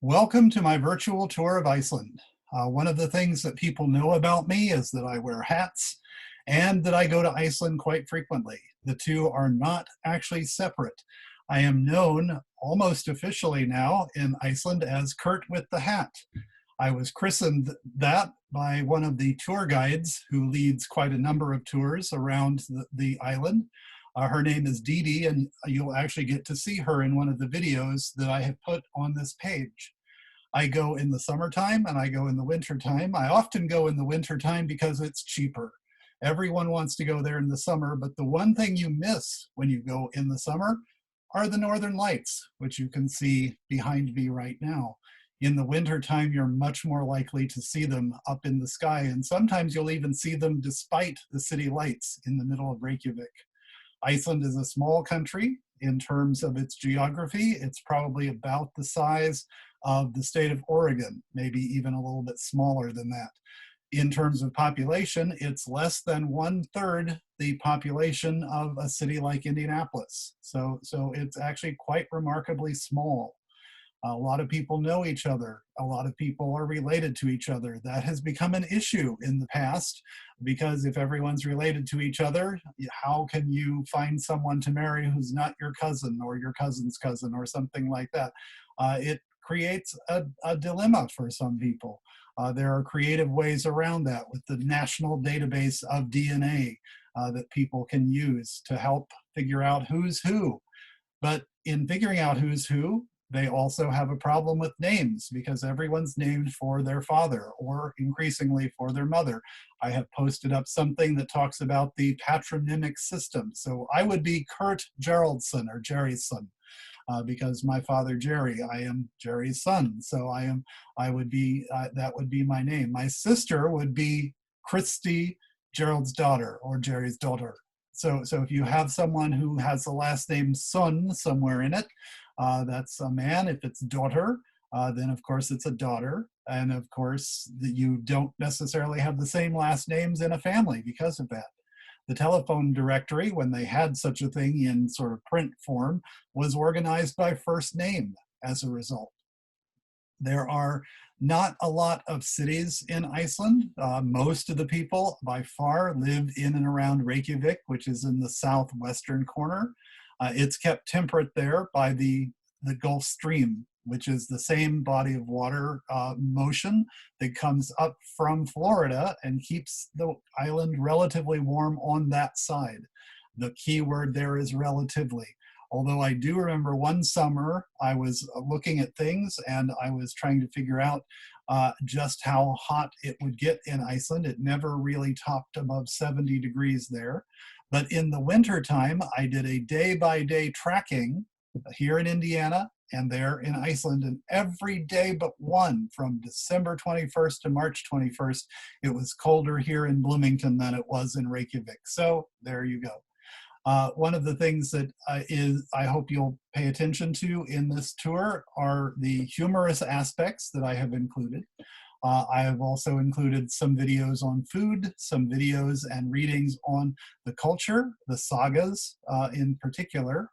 Welcome to my virtual tour of Iceland. One of the things that people know about me is that I wear hats and that I go to Iceland quite frequently. The two are not actually separate. I am known almost officially now in Iceland as Kurt with the Hat. I was christened that by one of the tour guides who leads quite a number of tours around the island. Her name is Dee Dee, and you'll actually get to see her in one of the videos that I have put on this page. I go in the summertime and I go in the wintertime. I often go in the wintertime because it's cheaper. Everyone wants to go there in the summer, but the one thing you miss when you go in the summer are the northern lights, which you can see behind me right now. In the wintertime, you're much more likely to see them up in the sky, and sometimes you'll even see them despite the city lights in the middle of Reykjavik. Iceland is a small country in terms of its geography. It's probably about the size of the state of Oregon, maybe even a little bit smaller than that. In terms of population, it's less than 1/3 the population of a city like Indianapolis. So it's actually quite remarkably small. A lot of people know each other. A lot of people are related to each other. That has become an issue in the past because if everyone's related to each other, how can you find someone to marry who's not your cousin or your cousin's cousin or something like that? It creates a dilemma for some people. There are creative ways around that with the national database of DNA that people can use to help figure out who's who. But in figuring out who's who, they also have a problem with names because everyone's named for their father or increasingly for their mother. I have posted up something that talks about the patronymic system. So I would be Kurt Geraldson or Jerry's son. Because my father Jerry, I am Jerry's son, so I would be that would be my name. My sister would be Christy, Gerald's daughter or Jerry's daughter. So if you have someone who has the last name Son somewhere in it, that's a man. If it's daughter, then of course it's a daughter. And of course you don't necessarily have the same last names in a family because of that. The telephone directory, when they had such a thing in sort of print form, was organized by first name as a result. There are not a lot of cities in Iceland. Most of the people by far live in and around Reykjavik, which is in the southwestern corner. It's kept temperate there by the Gulf Stream, which is the same body of water motion that comes up from Florida and keeps the island relatively warm on that side. The key word there is relatively. Although I do remember one summer I was looking at things and I was trying to figure out just how hot it would get in Iceland. It never really topped above 70 degrees there. But in the wintertime, I did a day-by-day tracking here in Indiana and there in Iceland, and every day but one, from December 21st to March 21st, it was colder here in Bloomington than it was in Reykjavik. So there you go. One of the things that I hope you'll pay attention to in this tour are the humorous aspects that I have included. I have also included some videos on food, some videos and readings on the culture, the sagas in particular.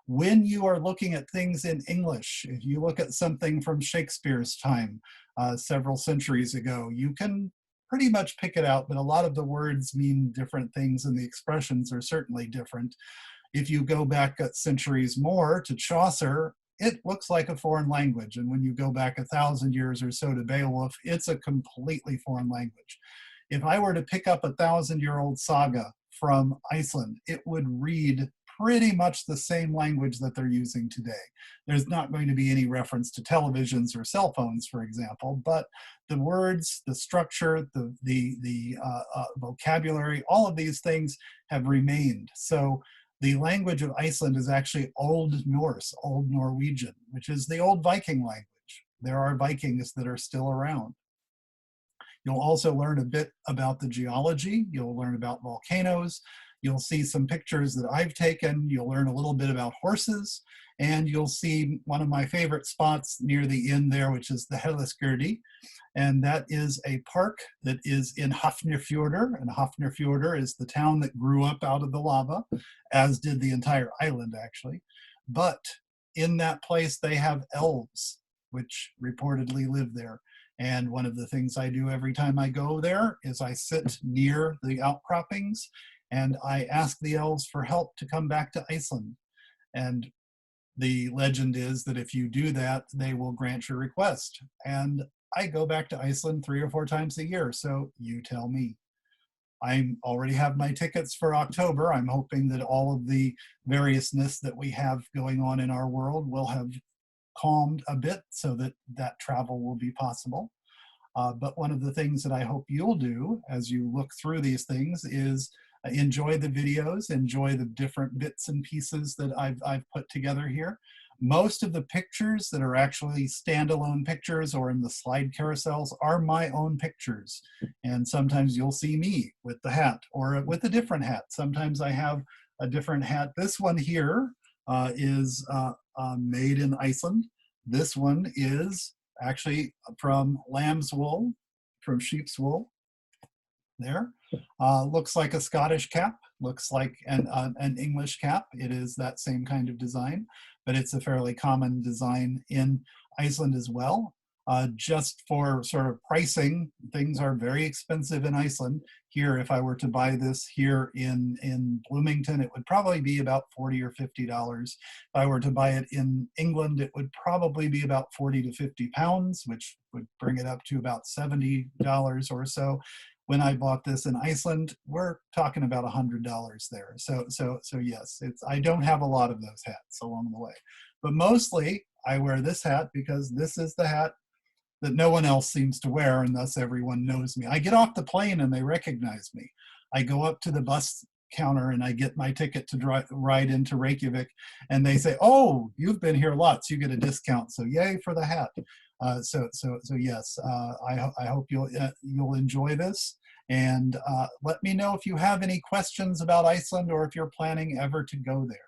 When you are looking at things in English, if you look at something from Shakespeare's time several centuries ago, you can pretty much pick it out, but a lot of the words mean different things and the expressions are certainly different. If you go back centuries more to Chaucer, it looks like a foreign language. And when you go back 1,000 years or so to Beowulf, it's a completely foreign language. If I were to pick up a 1,000-year-old saga from Iceland, it would read pretty much the same language that they're using today. There's not going to be any reference to televisions or cell phones, for example, but the words, the structure, the vocabulary, all of these things have remained. So the language of Iceland is actually Old Norse, Old Norwegian, which is the old Viking language. There are Vikings that are still around. You'll also learn a bit about the geology. You'll learn about volcanoes. You'll see some pictures that I've taken. You'll learn a little bit about horses. And you'll see one of my favorite spots near the end there, which is the Hellisgirdi. And that is a park that is in Hafnarfjordur. And Hafnarfjordur is the town that grew up out of the lava, as did the entire island, actually. But in that place, they have elves. which reportedly live there. And one of the things I do every time I go there is I sit near the outcroppings and I ask the elves for help to come back to Iceland. And the legend is that if you do that, they will grant your request. And I go back to Iceland 3 or 4 times a year, so you tell me. I already have my tickets for October. I'm hoping that all of the variousness that we have going on in our world will have calmed a bit so that that travel will be possible. But one of the things that I hope you'll do as you look through these things is enjoy the videos, enjoy the different bits and pieces that I've put together here. Most of the pictures that are actually standalone pictures or in the slide carousels are my own pictures. And sometimes you'll see me with the hat or with a different hat. Sometimes I have a different hat. This one here is made in Iceland. This one is actually from lamb's wool, from sheep's wool. There. Looks like a Scottish cap, looks like an English cap. It is that same kind of design, but it's a fairly common design in Iceland as well. Just for sort of pricing, things are very expensive in Iceland. Here, if I were to buy this here in Bloomington, it would probably be about $40 or $50. If I were to buy it in England, it would probably be about 40 to 50 pounds, which would bring it up to about $70 or so. When I bought this in Iceland, we're talking about $100 there. So yes, I don't have a lot of those hats along the way, but mostly I wear this hat because this is the hat that no one else seems to wear, and thus everyone knows me. I get off the plane and they recognize me. I go up to the bus counter and I get my ticket to ride into Reykjavik, and they say, "Oh, you've been here lots. You get a discount." So yay for the hat. So yes, I hope you'll enjoy this. And let me know if you have any questions about Iceland or if you're planning ever to go there.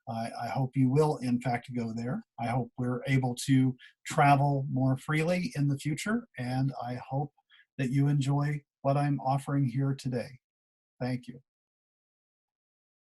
I hope you will, in fact, go there. I hope we're able to travel more freely in the future, and I hope that you enjoy what I'm offering here today. Thank you.